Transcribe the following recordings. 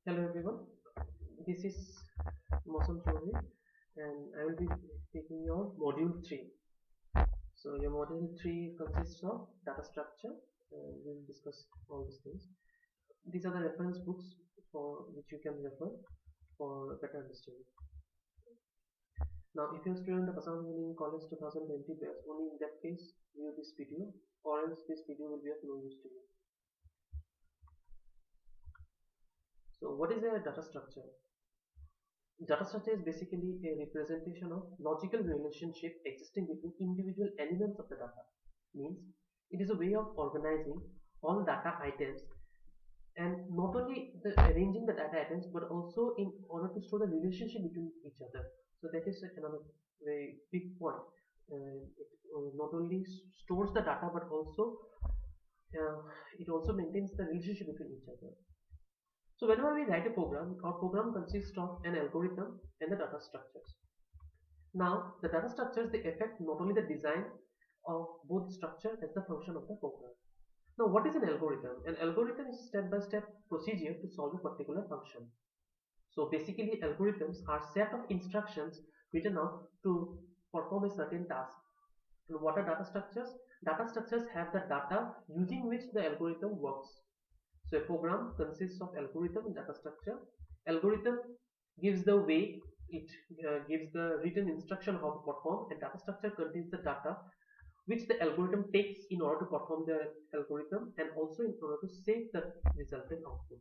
Hello everyone, this is Mosam Chaudhary and I will be taking your module 3. So your module 3 consists of data structure and we will discuss all these things. These are the reference books for which you can refer for better understanding. Now if you're a student of Assam Engineering College 2020 batch, only in that case view this video or else this video will be of no use to you. So what is a data structure? Data structure is basically a representation of logical relationship existing between individual elements of the data. Means it is a way of organizing all data items and not only the arranging the data items but also in order to store the relationship between each other. So that is another very big point. It not only stores the data but also it also maintains the relationship between each other. So whenever we write a program, our program consists of an algorithm and the data structures. Now, the data structures they affect not only the design of both structure as the function of the program. Now, what is an algorithm? An algorithm is a step-by-step procedure to solve a particular function. So basically, algorithms are set of instructions written out to perform a certain task. And what are data structures? Data structures have the data using which the algorithm works. So a program consists of algorithm and data structure. Algorithm gives the way, it gives the written instruction how to perform, and data structure contains the data which the algorithm takes in order to perform the algorithm and also in order to save the resultant output.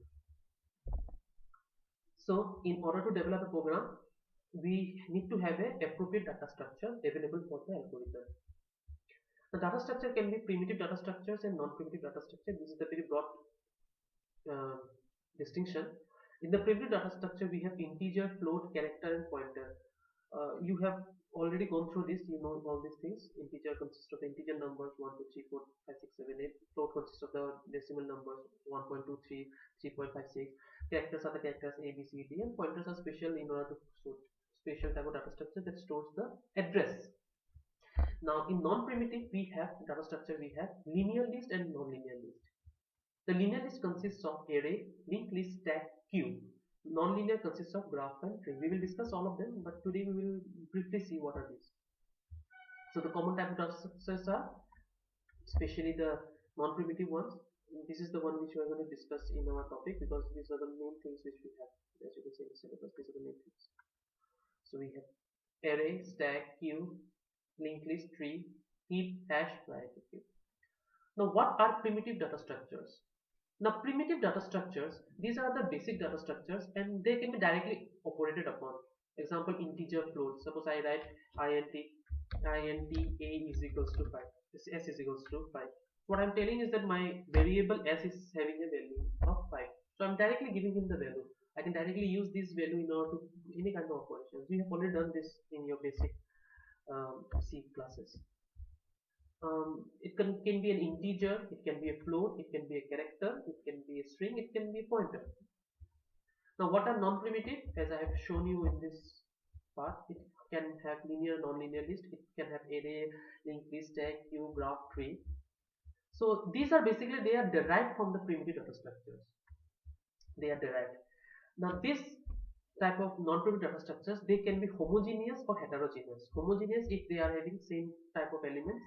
So in order to develop a program, we need to have a appropriate data structure available for the algorithm. The data structure can be primitive data structures and non-primitive data structure. This is the very broad uh, distinction. In the primitive data structure, we have integer, float, character, and pointer. You have already gone through this, you know all these things. Integer consists of the integer numbers 1, 2, 3, 4, 5, 6, 7, 8. Float consists of the decimal numbers 1.23, 3.56. Characters are the characters A, B, C, D, and pointers are special in order to store special type of data structure that stores the address. Now, in non-primitive, we have data structure. We have linear list and non-linear list. The linear list consists of array, linked list, stack, queue. Non-linear consists of graph and tree. We will discuss all of them, but today we will briefly see what are these. So the common type of data structures are, especially the non-primitive ones. This is the one which we are going to discuss in our topic because these are the main things which we have. As you can see in the syllabus, these are the main things. So we have array, stack, queue, linked list, tree, heap, hash, variety queue. Now, what are primitive data structures? Now, primitive data structures, these are the basic data structures and they can be directly operated upon. Example, integer float. Suppose I write int a is equals to 5. S is equals to 5. What I'm telling is that my variable s is having a value of 5. So I'm directly giving him the value. I can directly use this value in order to any kind of operations. We have already done this in your basic C classes. It can be an integer, it can be a float, it can be a character, it can be a string, it can be a pointer. Now what are non-primitive? As I have shown you in this part, it can have linear, non-linear list, it can have array, linked list, stack, queue, graph, tree. So these are basically, they are derived from the primitive data structures. They are derived. Now this type of non-primitive data structures, they can be homogeneous or heterogeneous. Homogeneous if they are having same type of elements,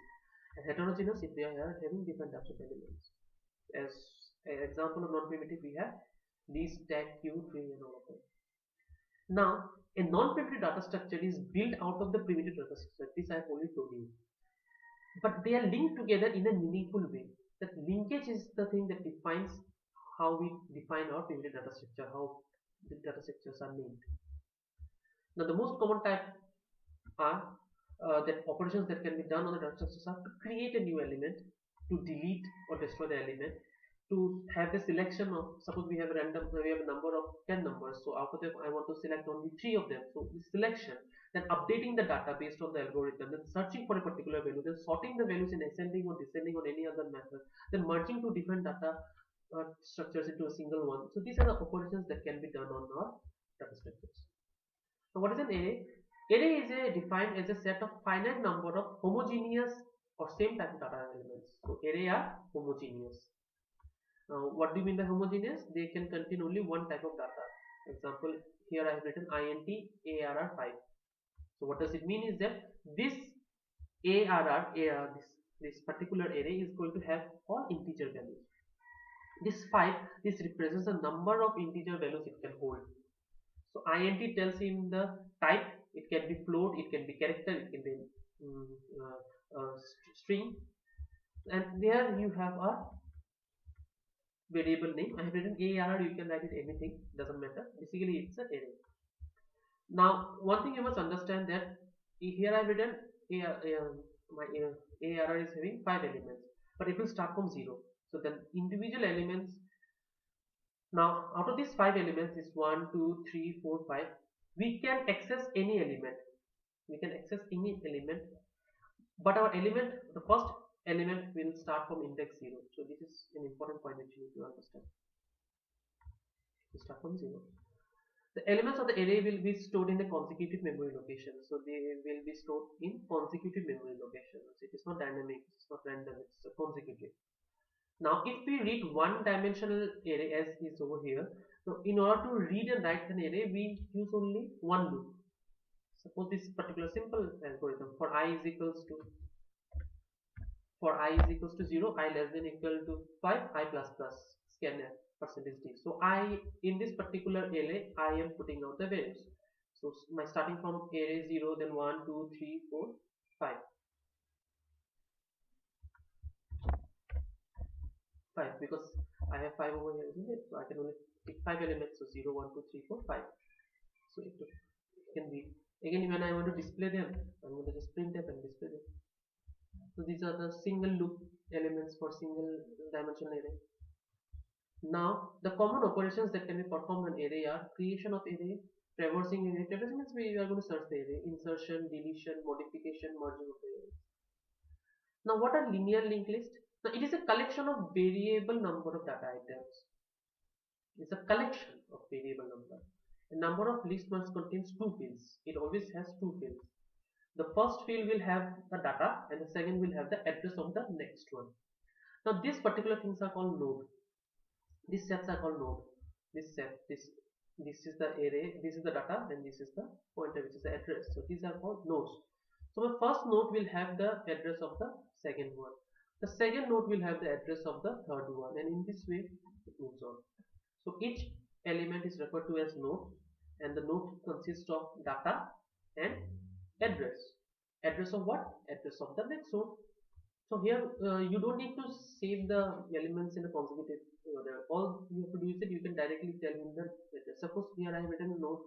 and heterogeneous if they are having different types of elements. As an example of non-primitive, we have list, stack, queue, tree, and all of them. Now, a non-primitive data structure is built out of the primitive data structure. This I have already told you. But they are linked together in a meaningful way. That linkage is the thing that defines how we define our primitive data structure, how the data structures are named. Now, the most common type are that operations that can be done on the data structures are to create a new element, to delete or destroy the element, to have the selection of, suppose we have a number of 10 numbers, so out of them I want to select only 3 of them. So the selection, then updating the data based on the algorithm, then searching for a particular value, then sorting the values in ascending or descending or any other method, then merging two different data structures into a single one. So these are the operations that can be done on our data structures. So what is an array? Array is defined as a set of finite number of homogeneous or same type of data elements. So array are homogeneous. What do you mean by homogeneous? They can contain only one type of data. Example, here I have written int arr5. So what does it mean is that this this particular array is going to have all integer values. This 5, this represents the number of integer values it can hold. So int tells him the type. It can be float, it can be character, it can be mm, string, and there you have a variable name. I have written ARR, you can write it anything, doesn't matter. Basically, it's an array. Now, one thing you must understand that here I have written my ARR is having 5 elements, but it will start from 0. So the individual elements. Now, out of these 5 elements, is 1, 2, 3, 4, 5. We can access any element. We can access any element, but our element, the first element will start from index 0. So this is an important point that you need to understand. To start from 0. The elements of the array will be stored in a consecutive memory location. So they will be stored in consecutive memory locations. It is not dynamic, it's not random, it's consecutive. Now, if we read one-dimensional array as is over here, so in order to read and write an array, we use only one loop. Suppose this particular simple algorithm for i is equals to 0, I less than equal to 5, I plus plus scanf percentage d. So I, in this particular array, I am putting out the values. So my starting from array 0, then 1, 2, 3, 4, 5. 5 because I have 5 over here, isn't it? So I can only pick 5 elements. So 0, 1, 2, 3, 4, 5. So it can be, again, when I want to display them, I'm going to just print them and display them. So these are the single loop elements for single dimensional array. Now the common operations that can be performed on array are creation of array, traversing array. Traversing means we are going to search the array, insertion, deletion, modification, merging of the array. Now what are linear linked list? Now it is a collection of variable number of data items. It's a collection of variable number. A number of list must contains 2 fields. It always has 2 fields. The first field will have the data and the second will have the address of the next one. Now these particular things are called node. These sets are called node. This set, this is the array, this is the data, and this is the pointer, which is the address. So these are called nodes. So my first node will have the address of the second one. The second node will have the address of the third one, and in this way it moves on. So each element is referred to as node, and the node consists of data and address. Address of what? Address of the next node. So here you don't need to save the elements in a consecutive order. All you have to do is that you can directly tell him the address. Suppose here I have written a node,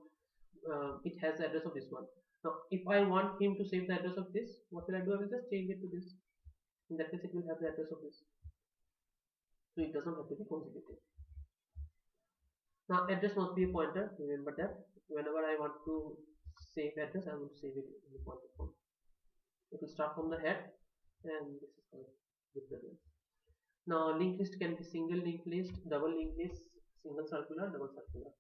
it has the address of this one. Now if I want him to save the address of this, what will I do? I will just change it to this. In that case it will have the address of this. So it does not have to be consecutive. Now address must be a pointer. Remember that whenever I want to save address, I will save it in the pointer form. It will start from the head, and this is called difference. Now linked list can be single linked list, double linked list, single circular, double circular.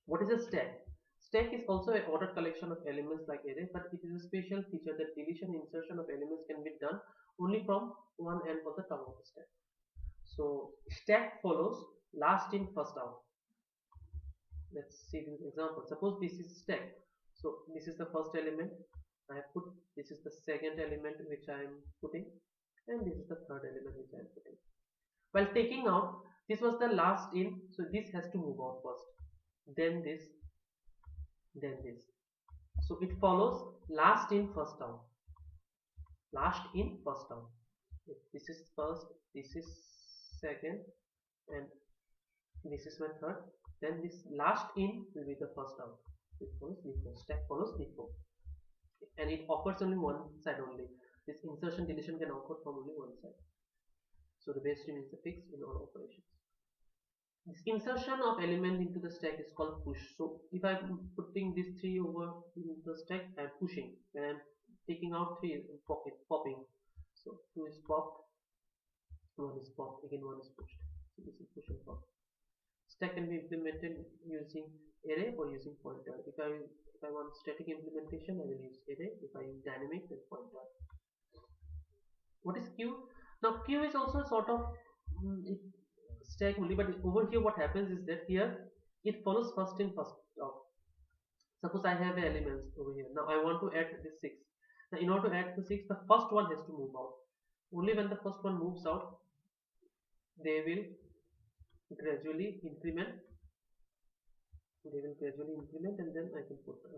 What is a stack? Stack is also an ordered collection of elements like array, but it is a special feature that deletion insertion of elements can be done only from one end of the top of the stack. So stack follows last in first out. Let's see this example. Suppose this is stack. So this is the first element I have put, this is the second element which I am putting, and this is the third element which I am putting. While taking out, this was the last in, so this has to move out first, then this, then this. So it follows last in first out, last in first out. This is first, this is second, and this is my third. Then this last in will be the first out. It follows LIFO. Stack follows LIFO, and it occurs only one side only. This insertion deletion can occur from only one side. So the base remains fixed in all operations. This insertion of element into the stack is called push. So if I'm putting these 3 over in the stack, I'm pushing. When I'm taking out 3, I'm popping. So 2 is popped, 1 is popped, again 1 is pushed. So this is push and pop. Stack can be implemented using array or using pointer. If I want static implementation, I will use array. If I use dynamic, then pointer. What is queue? Now queue is also a sort of it stack only, but over here what happens is that here it follows first in first out. Suppose I have elements over here. Now I want to add this 6. Now in order to add the 6, the first one has to move out. Only when the first one moves out, they will gradually increment. And then I can put so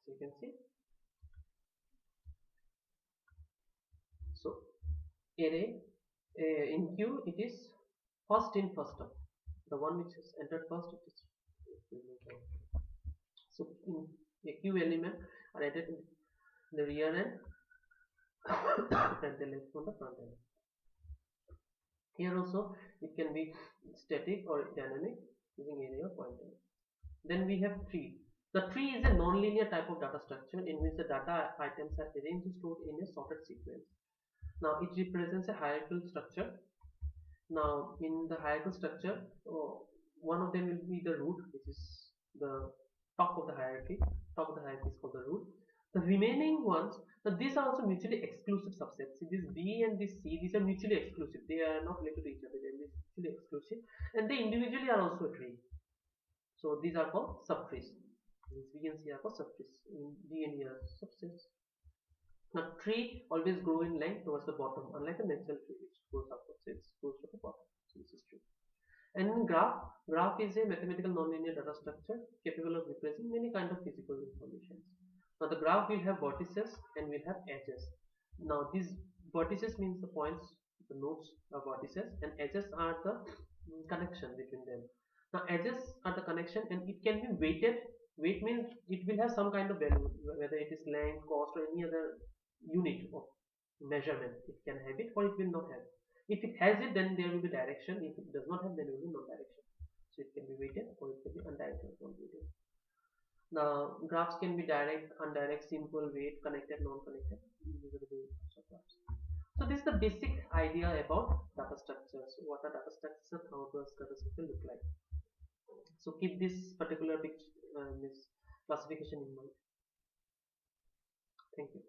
you can see. So array in Q it is first in first out. The one which has entered first it is so in a Q element are added in the rear end and the left on the front end. Here also it can be static or dynamic using array or pointer. Then we have tree. The tree is a non-linear type of data structure in which the data items are arranged and stored in a sorted sequence. Now it represents a hierarchical structure. Now in the hierarchical structure, one of them will be the root, which is the top of the hierarchy. Top of the hierarchy is called the root. The remaining ones, now these are also mutually exclusive subsets. See, this B and this C, these are mutually exclusive. They are not related to each other. They are mutually exclusive, and they individually are also a tree. So these are called subtrees. These B and C are called subtrees. D and E are subsets. A tree always grow in length towards the bottom, unlike a natural tree which goes upwards. It goes to the bottom. So this is true. And graph is a mathematical nonlinear data structure capable of representing many kind of physical information. Now the graph will have vertices and will have edges. Now these vertices means the points, the nodes are vertices, and edges are the connection between them. Now edges are the connection, and it can be weighted. Weight means it will have some kind of value, whether it is length, cost, or any other unit of measurement. It can have it or it will not have. If it has it, then there will be direction. If it does not have, then there will be no direction. So it can be weighted or it can be undirected or unweighted. Now graphs can be direct, indirect, simple, weight, connected, non-connected. These are the types of graphs. So this is the basic idea about data structures. What are data structures and how does data structure look like? So keep this particular this classification in mind. Thank you.